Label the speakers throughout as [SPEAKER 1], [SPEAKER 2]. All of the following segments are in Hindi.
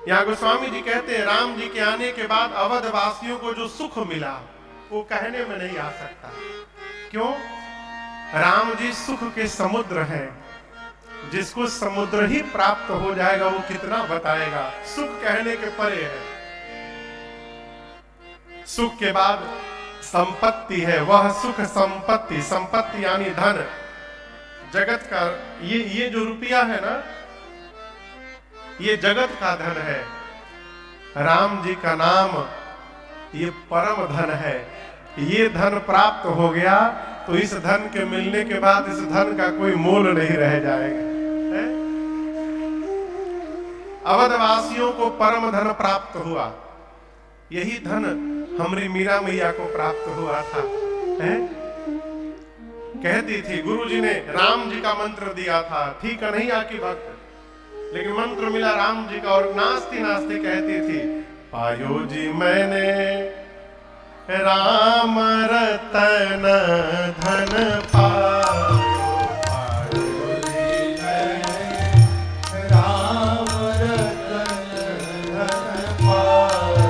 [SPEAKER 1] यहाँ गोस्वामी जी कहते हैं राम जी के आने के बाद अवध वासियों को जो सुख मिला वो कहने में नहीं आ सकता। क्यों? राम जी सुख के समुद्र हैं। जिसको समुद्र ही प्राप्त हो जाएगा वो कितना बताएगा। सुख कहने के परे है। सुख के बाद संपत्ति है, वह सुख संपत्ति। संपत्ति यानी धन, जगत का ये जो रुपया है ना, ये जगत का धन है। राम जी का नाम ये परम धन है। ये धन प्राप्त हो गया तो इस धन के मिलने के बाद इस धन का कोई मोल नहीं रह जाएगा। अवधवासियों को परम धन प्राप्त हुआ। यही धन हमारी मीरा मैया को प्राप्त हुआ था। कहती थी, गुरु जी ने राम जी का मंत्र दिया था, थी कन्हैया की भक्त, लेकिन मंत्र मिला राम जी का, और नाचती नाचती कहती थी, पायो जी मैंने राम रतन धन पायो, पायो जी मैंने राम रतन धन पायो,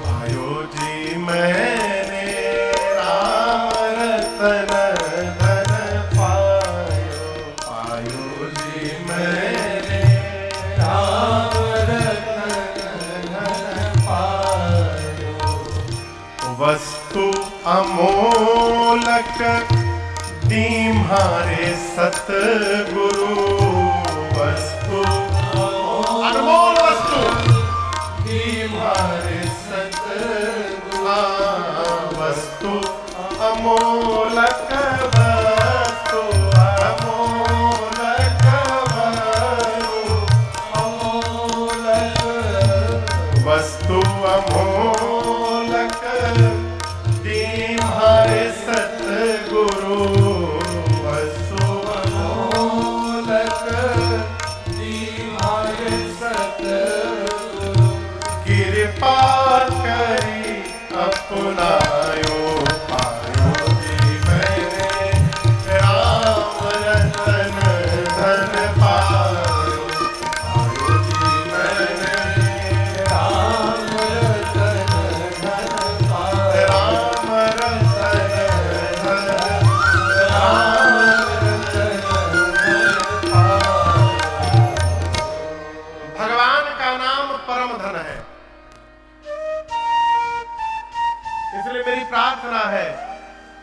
[SPEAKER 1] पायो जी मैंने राम रतन धन पायो, पायो जी मैंने राम रतन धन पायो। वस्तु अमोलक दीम्हारे सतगुरु, वस्तु अनमोल वस्तु दीम्हारे सतगुरु, वस्तु अमोलक वस्तु अमोलक अमोलक वस्तु अमोलक दीम्हारे सतगुरु, वस्तु अमोलक दीम्हारे सतगुरु, कृपा करी अपनायो, पायो जी मैंने राम रतन धन पायो, पायो जी मैंने राम रतन धन पायो, राम रतन धन, राम रतन धन पायो। भगवान का नाम परम धन है। इसलिए मेरी प्रार्थना है,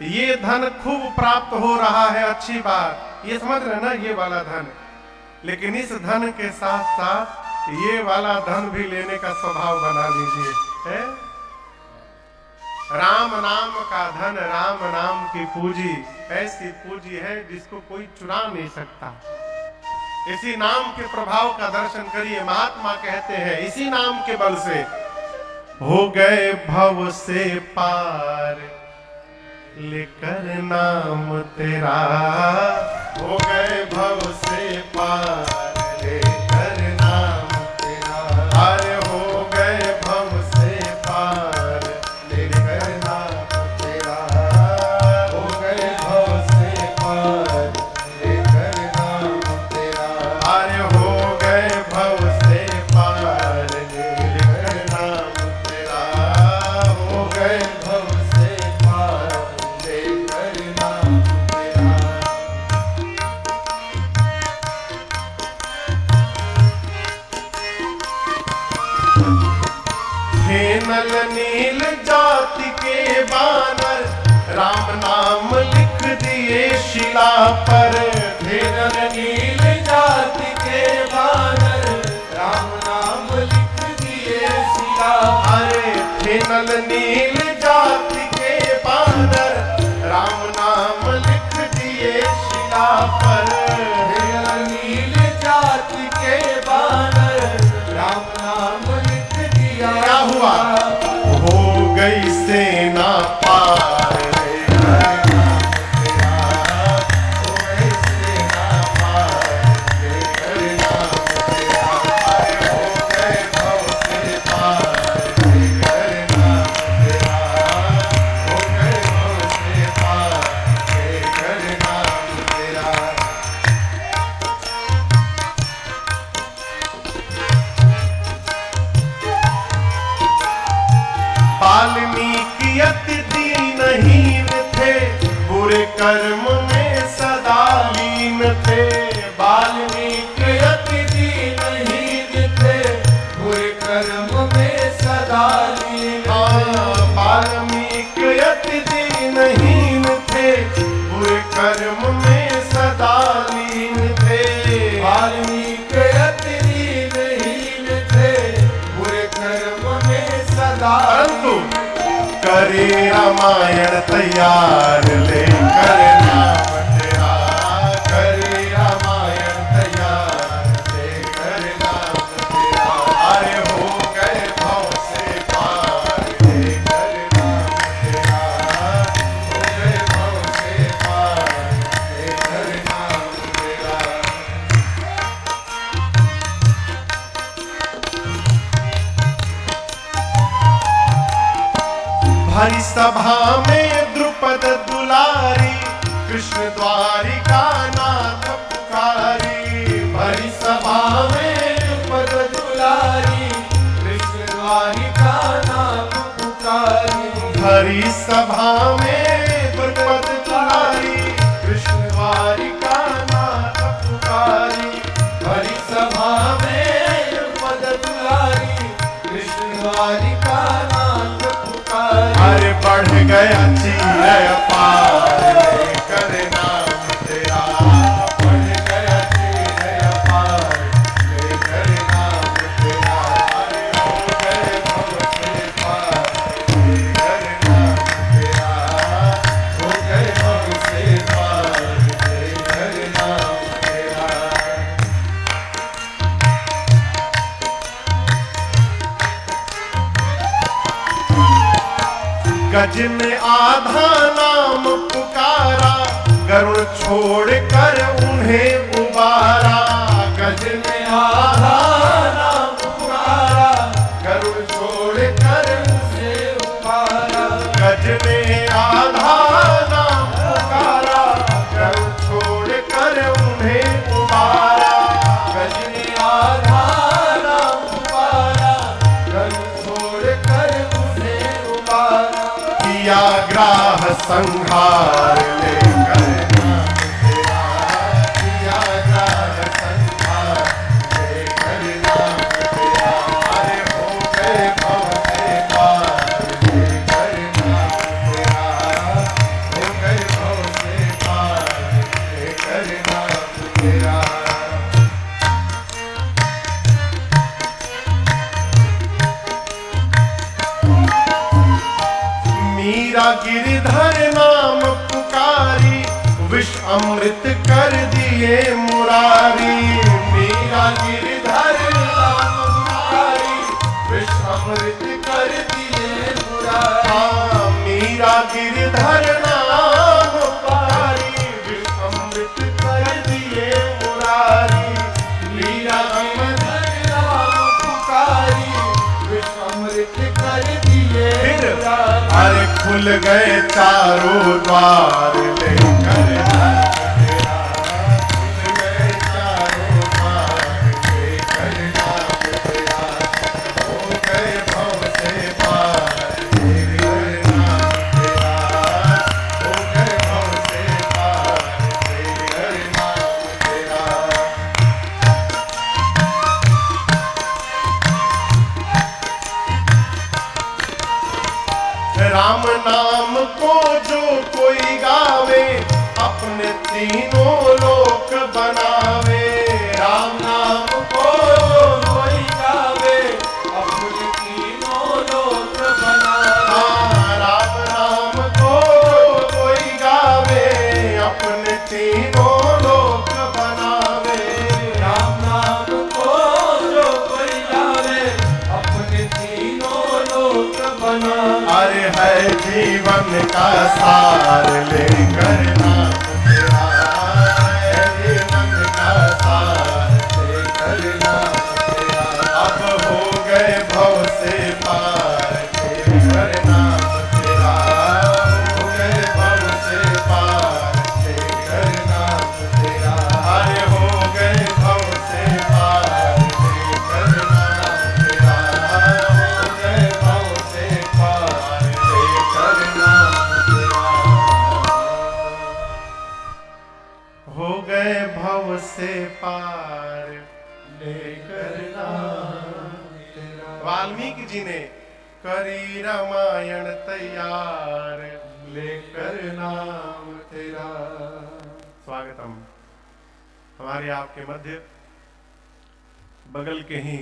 [SPEAKER 1] ये धन खूब प्राप्त हो रहा है, अच्छी बात, ये समझ रहे ना, ये वाला धन, लेकिन इस धन के साथ साथ ये वाला धन भी लेने का स्वभाव बना लीजिए। है राम नाम का धन, राम नाम की पूंजी ऐसी पूंजी है जिसको कोई चुरा नहीं सकता। इसी नाम के प्रभाव का दर्शन करिए। महात्मा कहते हैं, इसी नाम के बल से हो गए भव से पार, लेकर नाम तेरा, हो गए भव से पार, लेकर नाम तेरा, अरे हो गए भव से पार, लेकर नाम तेरा, हो गए भव से पार, लेकर नाम तेरा, अरे हो गए भव से पार, लेकर नाम तेरा, हो गए भव से पार, लेकर नाम तेरा। हे नल नील जाति के बानर, राम नाम लिख दिए शिला पर, हे नल नील जाति के बानर, राम नाम लिख दिए शिला, अरे हे नल नील जाति के बानर, राम नाम लिख दिए शिला पर, हे नल नील जाति के बानर, राम नाम लिख दिया। क्या हुआ? हो गई सेना पार, हो गई सेना पार, लेकर नाम तेरा, अरे हो गए भव से पार, लेकर नाम कर्म में सदा लीन थे।
[SPEAKER 2] वाल्मीकि अति दीनहीन थे, बुरे कर्म में सदा लीन थे।
[SPEAKER 1] वाल्मीकि अति दीनहीन थे, बुरे कर्म में सदा लीन थे।
[SPEAKER 2] वाल्मीकि अति दीनहीन थे, बुरे कर्म में सदा।
[SPEAKER 1] परंतु करे रामायण तैयार लेकर नाम तेरा, करे रामायण तैयार लेकर नाम तेरा। अरे हो गए भव से पार लेकर नाम तेरा, हो गए भव से पार लेकर नाम तेरा। भरी सभा में द्रुपद दुलारी, कृष्ण द्वारिका नाथ पुकारी।
[SPEAKER 2] भरी सभा में द्रुपद दुलारी, कृष्ण द्वारिका नाथ पुकारी।
[SPEAKER 1] भरी सभा में द्रुपद दुलारी, कृष्ण द्वारिका नाथ पुकारी।
[SPEAKER 2] भरी सभा में द्रुपद दुलारी, कृष्ण द्वारिका नाथ पुकारी।
[SPEAKER 1] अरे बढ़ गया चीर अपार लेकर नाम तेरा, बढ़ गया चीर अपार लेकर नाम तेरा। अरे हो गए भव से पार लेकर नाम तेरा, हो गए भव से पार लेकर नाम तेरा। गज में आधा नाम पुकारा, गरुड़ छोड़ कर उन्हें उबारा। गज में आधा नाम पुकारा, गरुड़ छोड़ कर उन्हें उबारा। गज में आधा नाम पुकारा, गरुड़ छोड़ कर उन्हें उबारा। गज में आधा नाम पुकारा, गरुड़ छोड़ कर उन्हें उबारा। किया ग्राह संहार लेकर नाम तेरा, किया ग्राह संहार लेकर नाम तेरा। अरे हो गए भव से पार लेकर नाम तेरा, हो गए भव से पार लेकर नाम तेरा। मीरा गिरधर नाम पुकारी, विष अमृत कर दिए मुरारी। मीरा गिरधर नाम पुकारी, विष अमृत कर दिए मुरारी। हाँ, मीरा गिरधर नाम पुकारी, विष अमृत कर दिए मुरारी। मीरा गिरधर नाम पुकारी,
[SPEAKER 2] विष अमृत कर दिए मुरारी।
[SPEAKER 1] अरे खुल गए चारों द्वार लेकर नाम तेरा, खुल गए चारों द्वार लेकर नाम तेरा। हो गए भव से पार लेकर नाम तेरा, हो गए भव से पार लेकर नाम तेरा। राम नाम को जो कोई गावे, अपने तीनों लोक बनावे। राम नाम को जो कोई गावे,
[SPEAKER 2] अपने तीनों लोक बनावे।
[SPEAKER 1] राम नाम को जो कोई गावे, अपने तीनों लोक बनावे।
[SPEAKER 2] राम नाम को जो कोई गावे, अपने तीनों लोक बनावे।
[SPEAKER 1] अरे है जीवन का सार लेकर नाम तेरा, है जीवन का सार लेकर नाम तेरा। अब हो गए भव से पार लेकर नाम तेरा, हो गए भव से पार लेकर नाम तेरा। अरे हो गए भव से पार लेकर नाम तेरा, हो गए भव से पार लेकर नाम तेरा। वाल्मीकि जी ने करी रामायण तैयार,
[SPEAKER 2] लेकर नाम तेरा।
[SPEAKER 1] स्वागतम। हमारे आपके मध्य बगल के ही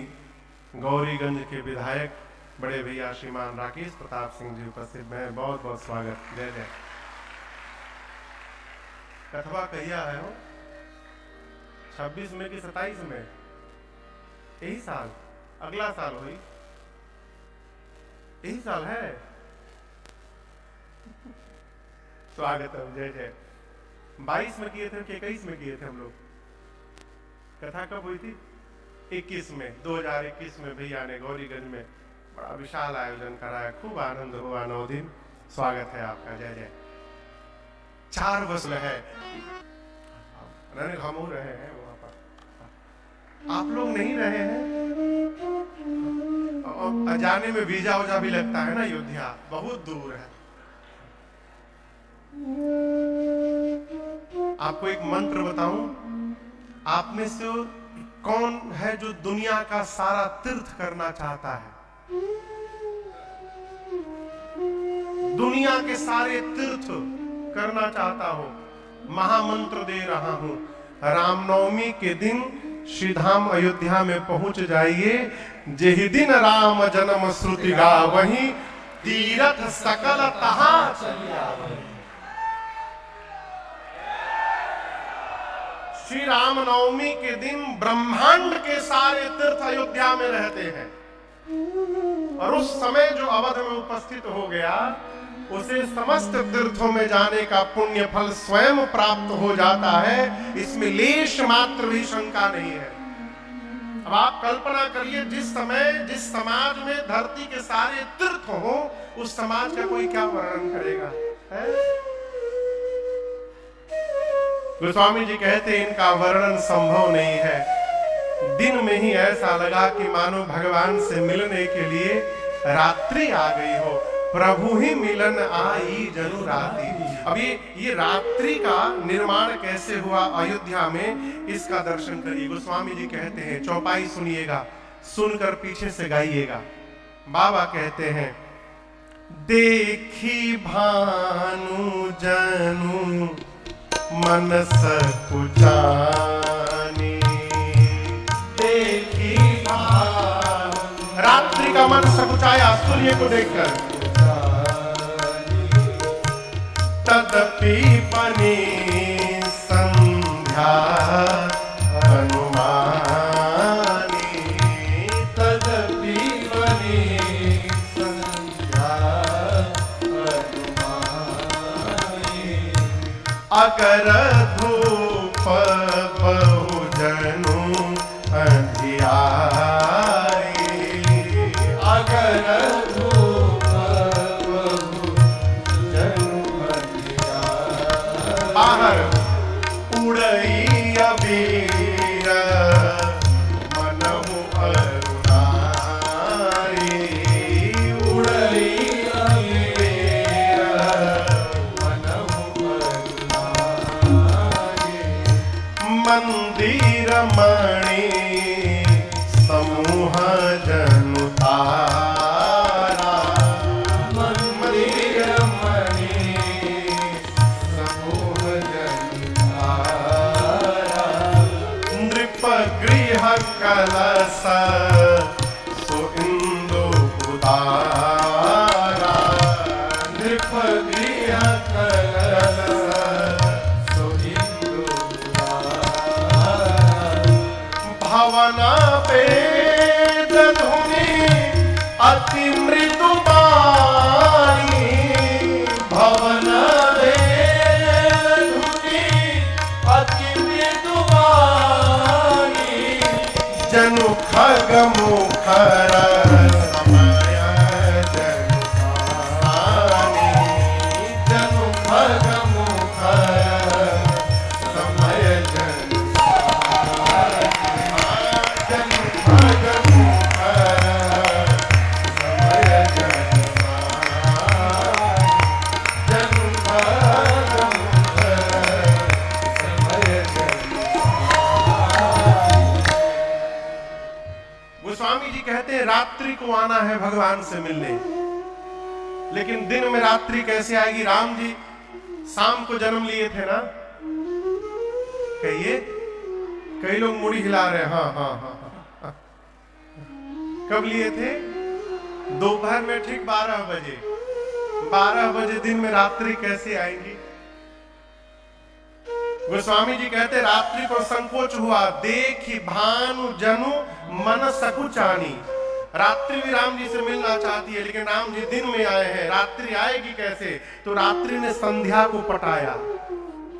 [SPEAKER 1] गौरीगंज के विधायक बड़े भैया श्रीमान राकेश प्रताप सिंह जी उपस्थित हैं। बहुत बहुत स्वागत। जय जय। कथवा कहिया है हो 26 में कि 27 में? यही साल, अगला साल हुई, यही साल है। स्वागतम। जय जय। 22 में किए थे कि 21 में किए थे हम लोग? कथा कब हुई थी? 21 में, 2021 में भैया ने गौरीगंज में बड़ा विशाल आयोजन कराया। खूब आनंद हुआ 9 दिन। स्वागत है आपका। जय जय। 4 वसल है, हम हो रहे हैं वहां पर, आप लोग नहीं रहे हैं। और जाने में वीजा उजा भी लगता है ना, अयोध्या बहुत दूर है। आपको एक मंत्र बताऊं, आप में से कौन है जो दुनिया का सारा तीर्थ करना चाहता है? दुनिया के सारे तीर्थ करना चाहता हूं, महामंत्र दे रहा हूं। रामनवमी के दिन श्री धाम अयोध्या में पहुंच जाइए। जेहि दिन राम जन्म श्रुति गावहीं, तीरथ सकल तहां चलिया। श्री रामनवमी के दिन ब्रह्मांड के सारे तीर्थ अयोध्या में रहते हैं, और उस समय जो अवध में उपस्थित हो गया उसे समस्त तीर्थों में जाने का पुण्य फल स्वयं प्राप्त हो जाता है। इसमें लेश मात्र भी शंका नहीं है। अब आप कल्पना करिए, जिस समय जिस समाज में धरती के सारे तीर्थ हो, उस समाज का कोई क्या वर्णन करेगा? गोस्वामी जी कहते हैं इनका वर्णन संभव नहीं है। दिन में ही ऐसा लगा कि मानो भगवान से मिलने के लिए रात्रि आ गई हो। प्रभु ही मिलन आई जनु रात्रि। अब ये रात्रि का निर्माण कैसे हुआ अयोध्या में, इसका दर्शन करिए। गोस्वामी जी कहते हैं, चौपाई सुनिएगा, सुनकर पीछे से गाइएगा। बाबा कहते हैं, देखी भानु जनु मन सकुचानी, देखी भानु। रात्रि का मन सकुचाया सूर्य को देखकर। तदपि बनी संध्या अनुमानी, तदपि बनी संध्या अनुमानी। अगर धूप बहुजनु अंधियारी, अगर बाहर उड़ई अबीर मनहु अरुणारी, उड़ई अबीर मनहु अरुणारी। मंदिर मणि समूह जनु तारा, मंदिर मणि गृह कलश सो इंदु उदारा, नृप गृह कलश सो इंदु उदारा। भवन वेद धुनि अति मृदु वाणी, भवन वेद धुनि अति मृदु जनु खग मुखर समय जी कहते हैं रात्रि को आना है भगवान से मिलने, लेकिन दिन में रात्रि कैसे आएगी? राम जी शाम को जन्म लिए थे ना, कहिए। कई लोग मुड़ी हिला रहे हैं। हाँ हाँ हाँ हाँ। कब लिए थे? दोपहर में ठीक 12 बजे। 12 बजे दिन में रात्रि कैसे आएंगी? गोस्वामी जी कहते रात्रि को संकोच हुआ, देखी भानु जनु मन सकुचानी। रात्रि भी राम जी से मिलना चाहती है, लेकिन राम जी दिन में आए हैं, रात्रि आएगी कैसे? तो रात्रि ने संध्या को पटाया।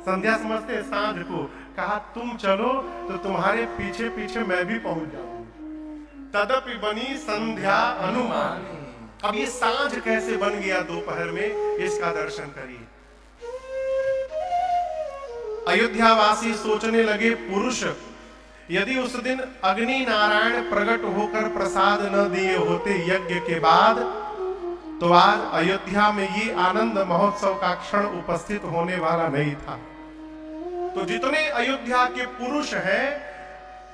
[SPEAKER 1] संध्या समझते हैं? सांझ को कहा तुम चलो तो तुम्हारे पीछे पीछे मैं भी पहुंच जाऊंगी। तदपि बनी संध्या अनुमानी। अब ये सांझ कैसे बन गया दोपहर में, इसका दर्शन करिए। अयोध्यावासी सोचने लगे, पुरुष यदि उस दिन अग्नि नारायण प्रकट होकर प्रसाद न दिए होते यज्ञ के बाद, तो आज अयोध्या में ये आनंद महोत्सव का क्षण उपस्थित होने वाला नहीं था। तो जितने अयोध्या के पुरुष हैं,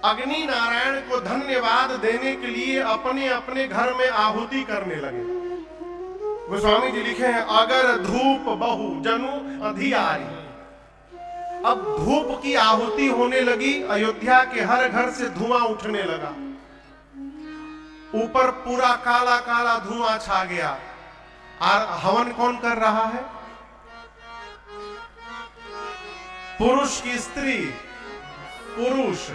[SPEAKER 1] अग्नि नारायण को धन्यवाद देने के लिए अपने अपने घर में आहुति करने लगे। गोस्वामी जी लिखे हैं, अगर धूप बहु जनु अधियारी। अब धूप की आहुति होने लगी, अयोध्या के हर घर से धुआं उठने लगा, ऊपर पूरा काला काला धुआं छा गया। और हवन कौन कर रहा है? पुरुष की स्त्री, पुरुष।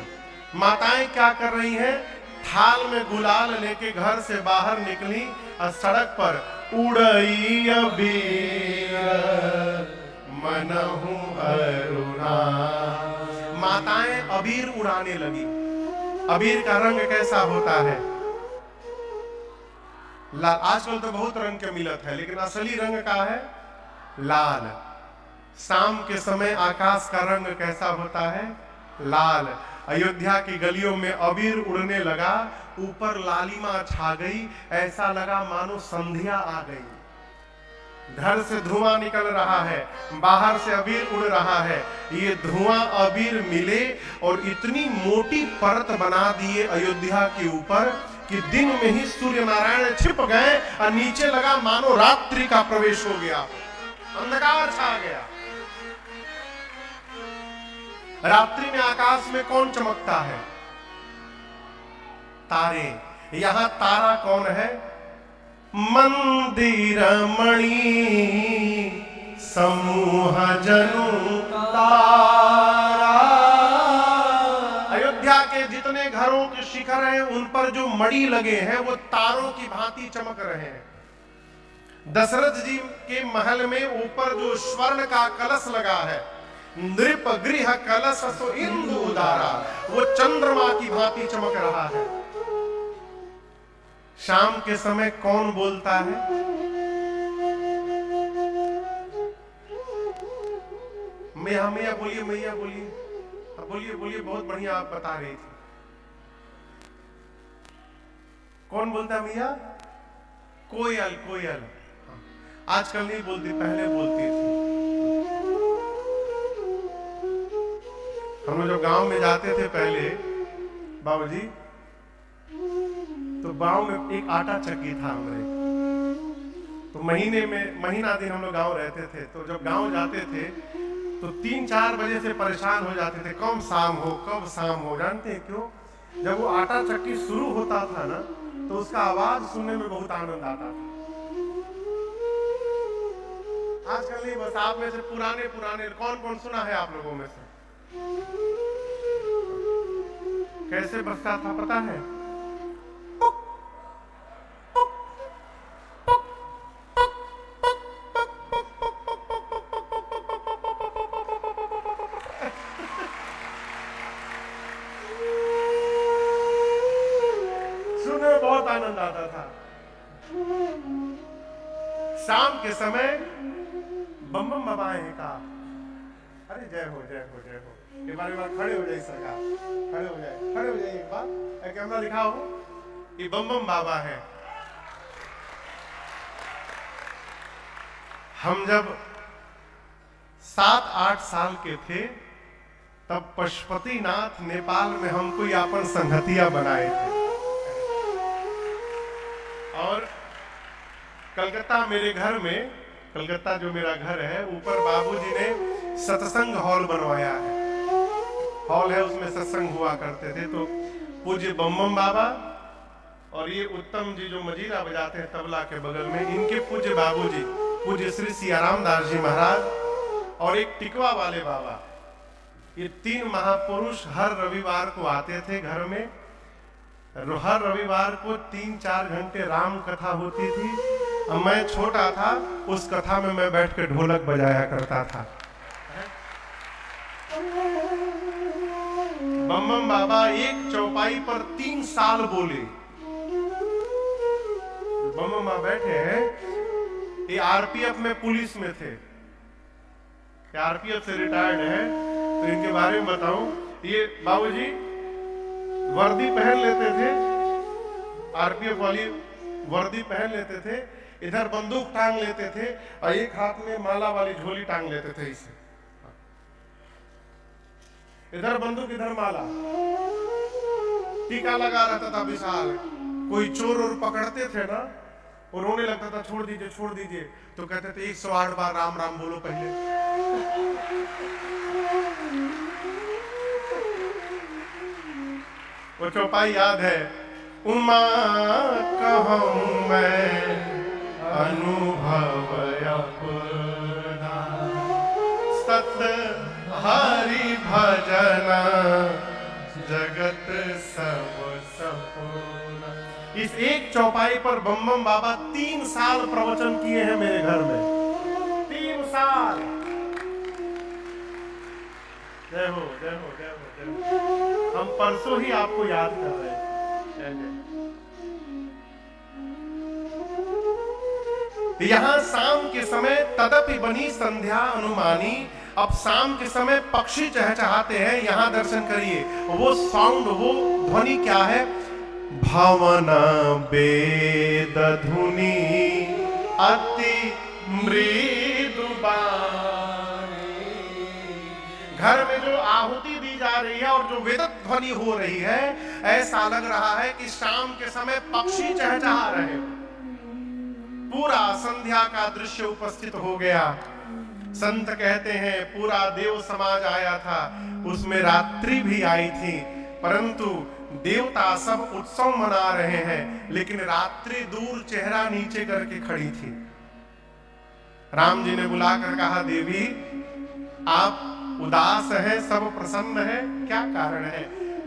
[SPEAKER 1] माताएं क्या कर रही हैं? थाल में गुलाल लेके घर से बाहर निकली और सड़क पर उड़ई अबीर मनहु अरुणा। माताएं अबीर उड़ाने लगी। अबीर का रंग कैसा होता है? लाल। आजकल तो बहुत रंग के मिलत है, लेकिन असली रंग का है लाल। शाम के समय आकाश का रंग कैसा होता है? लाल। अयोध्या की गलियों में अबीर उड़ने लगा, ऊपर लालिमा छा गई, ऐसा लगा मानो संध्या आ गई। घर से धुआं निकल रहा है, बाहर से अबीर उड़ रहा है। ये धुआं अबीर मिले और इतनी मोटी परत बना दिए अयोध्या के ऊपर कि दिन में ही सूर्य नारायण छिप गए और नीचे लगा मानो रात्रि का प्रवेश हो गया, अंधकार छा गया। रात्रि में आकाश में कौन चमकता है? तारे। यहां तारा कौन है? मंदिर मणि समूह जनु तारा। अयोध्या के जितने घरों के शिखर हैं, उन पर जो मणि लगे हैं वो तारों की भांति चमक रहे हैं। दशरथ जी के महल में ऊपर जो स्वर्ण का कलश लगा है, नृप गृह कलश सो इंदु उदारा, वो चंद्रमा की भांति चमक रहा है। शाम के समय कौन बोलता है? मैया मैया बोलिए, मैया बोलिए, बोलिए बोलिए, बहुत बढ़िया आप बता रही थी। कौन बोलता है मैया? कोयल। कोयल आजकल नहीं बोलती, पहले बोलती थी। हम लोग जब गांव में जाते थे पहले बाबूजी, तो गांव में एक आटा चक्की था हमारे। तो महीने में महीना दिन हम लोग गांव रहते थे। तो जब गांव जाते थे तो 3-4 बजे से परेशान हो जाते थे, कब शाम हो कब शाम हो। जानते हैं क्यों? जब वो आटा चक्की शुरू होता था ना, तो उसका आवाज सुनने में बहुत आनंद आता था। आजकल नहीं, बस आप में से पुराने पुराने कौन कौन सुना है आप लोगों में से? कैसे बजता था पता है? सुनने बहुत आनंद आता था। शाम के समय बम बम बाबाएं का, अरे जय हो जय हो जय हो। एक बार खड़े हो जाइए सरकार, खड़े हो जाए, खड़े हो जाइए। एक बार कैमरा लिखा हो, ये बम बम बाबा है। हम जब 7-8 साल के थे, तब पशुपतिनाथ नेपाल में हमको यापन संगतिया बनाए थे। कलकत्ता मेरे घर में, कलकत्ता जो मेरा घर है, ऊपर बाबूजी ने सत्संग हॉल बनवाया है। हॉल है, उसमें सत्संग हुआ करते थे। तो पूज्य बम बाबा और ये उत्तम जी जो मजीरा बजाते हैं तबला के बगल में, इनके पूज्य बाबूजी पूज्य श्री सियाराम दास जी महाराज और एक टिकवा वाले बाबा, ये 3 महापुरुष हर रविवार को आते थे घर में। हर रविवार को 3-4 घंटे राम कथा होती थी। अब मैं छोटा था, उस कथा में मैं बैठ के ढोलक बजाया करता था। बम बाबा एक चौपाई पर 3 साल बोले। बम बाबा बैठे हैं, ये आरपीएफ में पुलिस में थे, आरपीएफ से रिटायर्ड है। तो इनके बारे में बताऊं, ये बाबूजी वर्दी पहन लेते थे, आरपीएफ वाली वर्दी पहन लेते थे, इधर बंदूक टांग लेते थे और एक हाथ में माला वाली झोली टांग लेते थे। इसे इधर बंदूक इधर माला, टीका लगा रहता था विशाल। कोई चोर और पकड़ते थे ना, और रोने लगता था, छोड़ दीजिए छोड़ दीजिए, तो कहते थे 108 बार राम राम बोलो पहले। वो चौपाई याद है, उमा कहूं मैं अनुभव अपना, सत हरि भजना जगत सब सपूना। इस एक चौपाई पर बम बाबा 3 साल प्रवचन किए हैं मेरे घर में। 3 साल। जय हो जय हो जय हो जय हो। हम परसों ही आपको याद कर रहे हैं। जय जय। यहां शाम के समय तदपि बनी संध्या अनुमानी, अब शाम के समय पक्षी चहचहाते हैं, यहां दर्शन करिए। वो साउंड, वो ध्वनि क्या है? भावना वेद धुनी अति मृदु बानी। घर में जो आहुति दी जा रही है और जो वेद ध्वनि हो रही है, ऐसा लग रहा है कि शाम के समय पक्षी चहचहा रहे हो। पूरा संध्या का दृश्य उपस्थित हो गया। संत कहते हैं पूरा देव समाज आया था, उसमें रात्रि भी आई थी, परंतु देवता सब उत्सव मना रहे हैं, लेकिन रात्रि दूर चेहरा नीचे करके खड़ी थी। राम जी ने बुलाकर कहा, देवी आप उदास हैं, सब प्रसन्न है, क्या कारण है?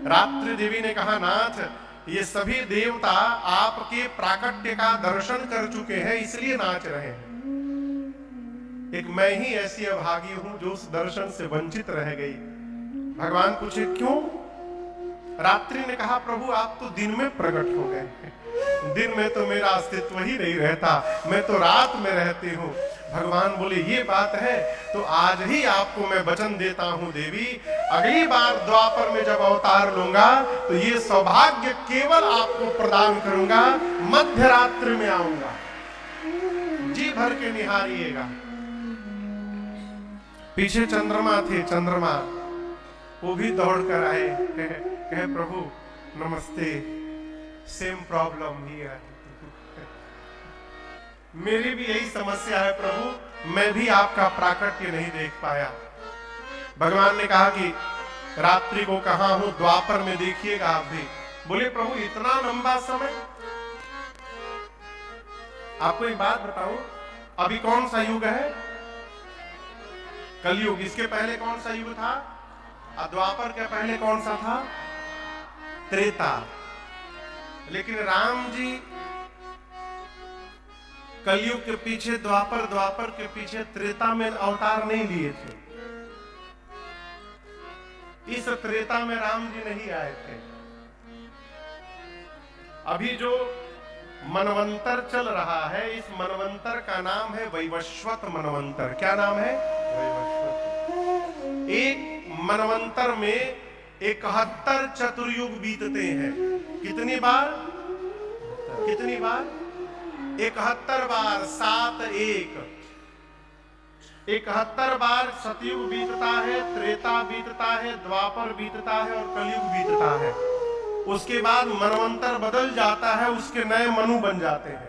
[SPEAKER 1] रात्रि देवी ने कहा, नाथ ये सभी देवता आपके प्राकट्य का दर्शन कर चुके हैं, इसलिए नाच रहे हैं। एक मैं ही ऐसी अभागी हूं जो उस दर्शन से वंचित रह गई। भगवान पूछे क्यों? रात्रि ने कहा, प्रभु आप तो दिन में प्रकट हो गए, दिन में तो मेरा अस्तित्व ही नहीं रहता, मैं तो रात में रहती हूँ। भगवान बोले ये बात है तो आज ही आपको मैं वचन देता हूँ देवी, अगली बार द्वापर में जब अवतार लूंगा तो ये सौभाग्य केवल आपको प्रदान करूंगा, मध्य रात्रि में आऊंगा, जी भर के निहारिएगा। पीछे चंद्रमा थे, चंद्रमा वो भी दौड़ कर आए, कहे प्रभु नमस्ते, सेम प्रॉब्लम ही है, मेरी भी यही समस्या है प्रभु, मैं भी आपका प्राकट्य नहीं देख पाया। भगवान ने कहा कि रात्रि को कहां हूं, द्वापर में देखिएगा आप भी। बोले प्रभु इतना लंबा समय? आपको एक बात बताऊं, अभी कौन सा युग है? कलयुग। इसके पहले कौन सा युग था? द्वापर के पहले कौन सा था? त्रेता। लेकिन राम जी कलयुग के पीछे द्वापर, द्वापर के पीछे त्रेता में अवतार नहीं लिए थे। इस त्रेता में राम जी नहीं आए थे। अभी जो मनवंतर चल रहा है, इस मनवंतर का नाम है वैवस्वत मनवंतर। क्या नाम है? वैवस्वत। एक मनवंतर में 71 चतुर्युग बीतते हैं। कितनी बार? कितनी बार? 71 बार। 7 1 71 बार सतयुग बीतता है, त्रेता बीतता है, द्वापर बीतता है और कलयुग बीतता है। उसके बाद मनवंतर बदल जाता है, उसके नए मनु बन जाते हैं।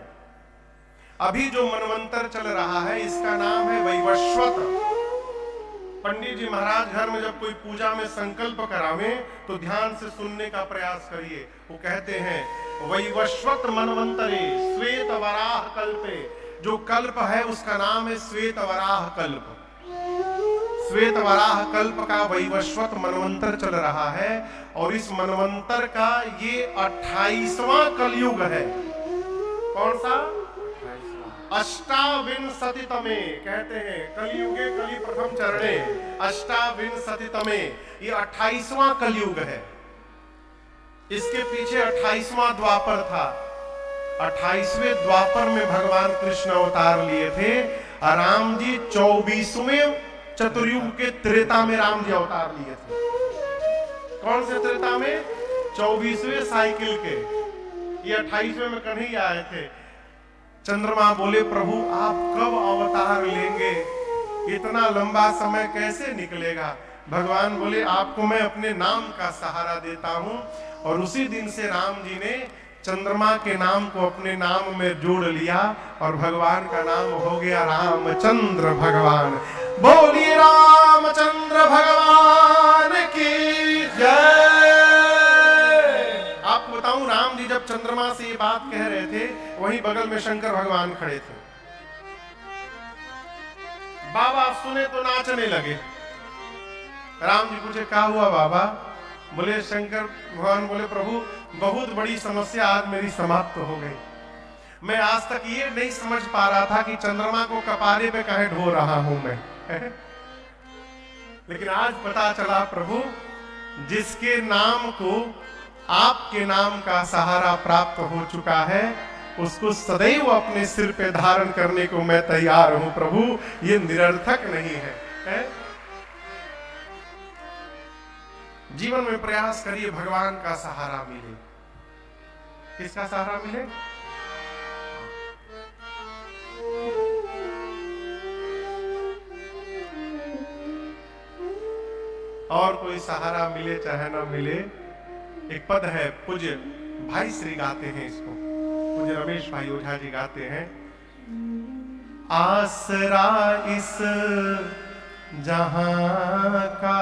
[SPEAKER 1] अभी जो मनवंतर चल रहा है इसका नाम है वैवस्वत। पंडित जी महाराज घर में जब कोई पूजा में संकल्प करावे तो ध्यान से सुनने का प्रयास करिए। वो कहते हैं वैवस्वत मनवंतरे श्वेत वराह कल्पे। जो कल्प है उसका नाम है श्वेत वराह कल्प। श्वेत वराह कल्प का वैवस्वत मनवंतर चल रहा है और इस मनवंतर का ये 28वां कलयुग है। कौन सा? अष्टाविंशतितमे कहते हैं कलयुगे कलि प्रथम चरणे अष्टाविंशतितमे। ये 28वां कलयुग है। इसके पीछे 28वां द्वापर था। 28वें द्वापर में भगवान कृष्ण अवतार लिए थे। राम जी 24वें चतुर्युग के त्रेता में राम जी अवतार लिए थे। कौन से त्रेता में? 24वें साइकिल के। ये 28वें में कन्हैया आए थे। चंद्रमा बोले प्रभु आप कब अवतार लेंगे? इतना लंबा समय कैसे निकलेगा? भगवान बोले आपको मैं अपने नाम का सहारा देता हूं। और उसी दिन से राम जी ने चंद्रमा के नाम को अपने नाम में जोड़ लिया और भगवान का नाम हो गया रामचंद्र भगवान। बोलिए रामचंद्र भगवान की जय। आपको बताऊं राम जी जब चंद्रमा से ये बात कह रहे थे वहीं बगल में शंकर भगवान खड़े थे। बाबा सुने तो नाचने लगे। राम जी पूछे क्या हुआ बाबा? बोले शंकर भगवान बोले प्रभु बहुत बड़ी समस्या आज मेरी समाप्त हो गई। मैं आज तक ये नहीं समझ पा रहा था कि चंद्रमा को कपारे पे काहे ढो रहा हूं मैं लेकिन आज पता चला प्रभु जिसके नाम को आपके नाम का सहारा प्राप्त हो चुका है उसको सदैव अपने सिर पे धारण करने को मैं तैयार हूं प्रभु। ये निरर्थक नहीं है? जीवन में प्रयास करिए भगवान का सहारा मिले। किसका सहारा मिले? और कोई सहारा मिले चाहे ना मिले। एक पद है पूज्य भाई श्री गाते हैं इसको, पूज्य रमेश भाई ओझा जी गाते हैं। आसरा इस जहां का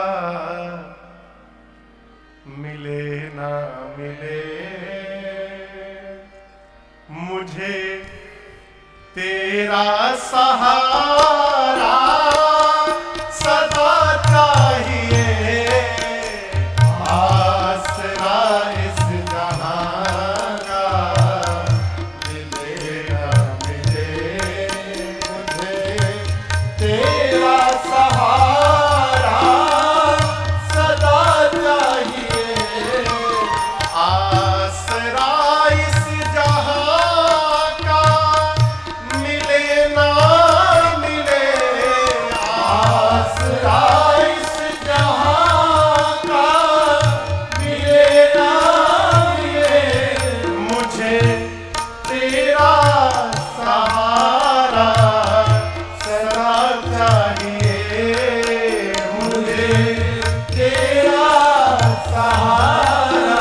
[SPEAKER 1] मिले ना मिले मुझे तेरा सहारा सदा चाहिए। आसरा इस जहां का मिले ना मिले मुझे तेरा सहारा सदा चाहिए। आसरा इस जहां का मिले ना मिले। आसरा इस जहां का मिले ना मिले मुझे तेरा सहारा सदा चाहिए। मुझे तेरा सहारा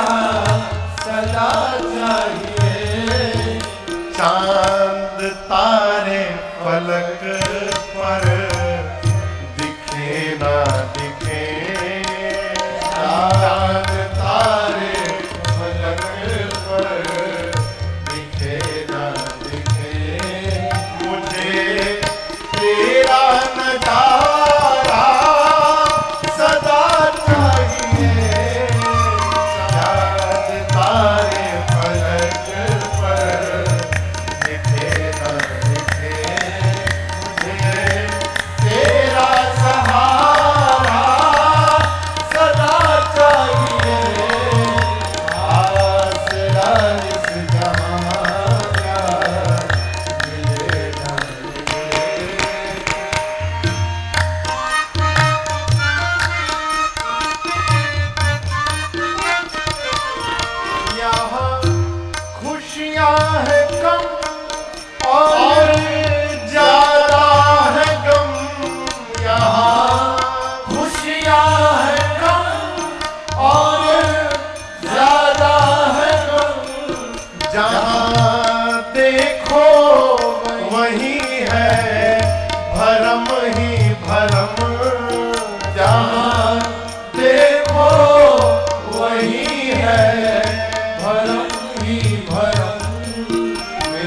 [SPEAKER 1] सदा चाहिए। चांद तारे फलक पर दिखे ना दिखे। चांद तारे फलक पर दिखे ना दिखे मुझे तेरा नजारा सदा चाहिए। चांद तारे फलक पर दिखे ना दिखे मुझे तेरा सहारा सदा चाहिए। आसरा इस जहां का मिले ना मिले। यहाँ खुशियाँ है कम और ज्यादा है गम। यहाँ खुशियाँ है कम और ज्यादा है गम। जहाँ देखो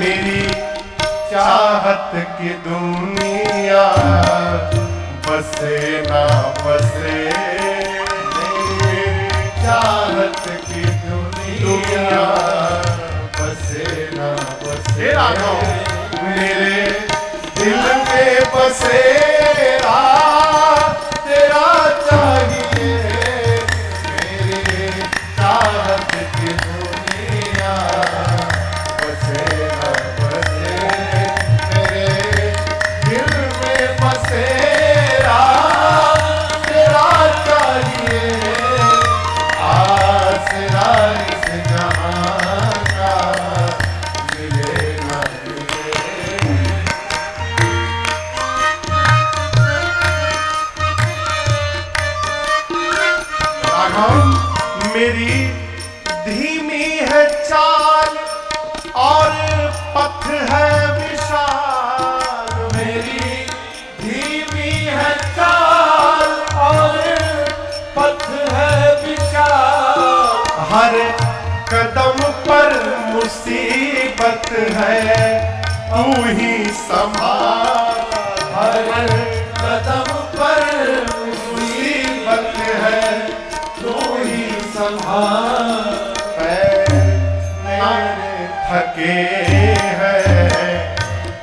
[SPEAKER 1] मेरी चाहत की दुनिया बसे ना बसे,
[SPEAKER 2] मेरी चाहत की दुनिया बसे ना बसे,
[SPEAKER 1] मेरे
[SPEAKER 2] दिल में बसेरा तेरा चाहिए, मेरी चाहत की दुनिया बसे ना बसे, मेरे दिल में बसेरा तेरा चाहिए, आसरा इस जहां का मिले ना मिले।
[SPEAKER 1] मेरी धीमी है चाल और पथ है विशाल,
[SPEAKER 2] मेरी धीमी है चाल और पथ है विशाल,
[SPEAKER 1] हर कदम पर मुसीबत है तू ही संभाल,
[SPEAKER 2] हर कदम पर मुसीबत है तू ही संभाल,
[SPEAKER 1] पैर मेरे थके हैं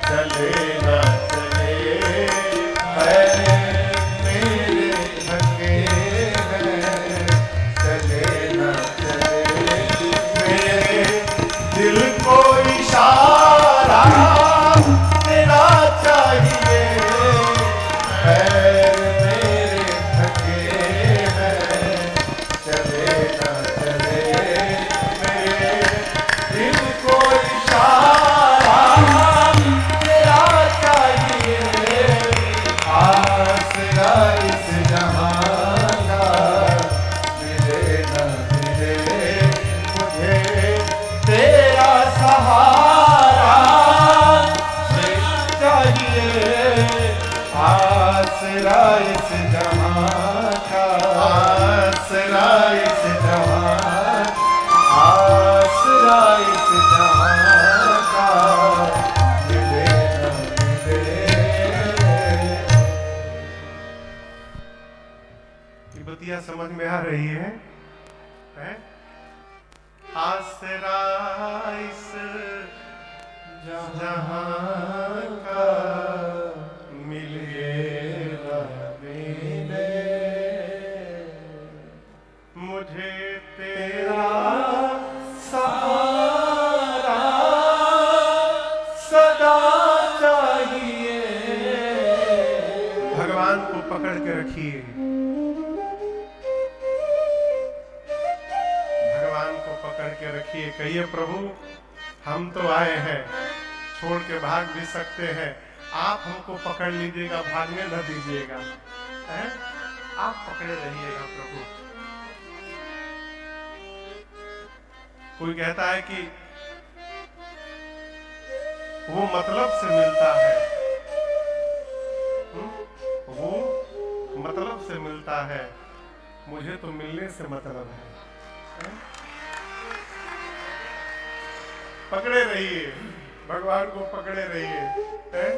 [SPEAKER 1] चले ना चले,
[SPEAKER 2] पैर मेरे थके हैं चले न चले,
[SPEAKER 1] मेरे
[SPEAKER 2] दिल को इशारा तेरा चाहिए, पैर मेरे थके हैं चले न चले, मेरे दिल को इशारा तेरा चाहिए, आसरा इस जहां का मिले न मिले, मुझे तेरा सहारा चाहिए, आसरा इस जहां का, आसरा इस जहां, आसरा इस जहां का मिले न मिले।
[SPEAKER 1] ये बतिया समझ में आ रही है? आसरा इस जहां का मिले ना मिले, मुझे तेरा
[SPEAKER 2] सहारा सदा चाहिए।
[SPEAKER 1] भगवान को पकड़ के रखिए, भगवान को पकड़ के रखिए। कहिए प्रभु हम तो आए हैं, छोड़ के भाग भी सकते हैं, आप हमको पकड़ लीजिएगा, भागने न दीजिएगा, हैं? आप पकड़े रहिएगा प्रभु। कोई कहता है कि वो मतलब से मिलता है, वो मतलब से मिलता है, मुझे तो मिलने से मतलब है। पकड़े रहिए, भगवान को पकड़े रहिए, हैं?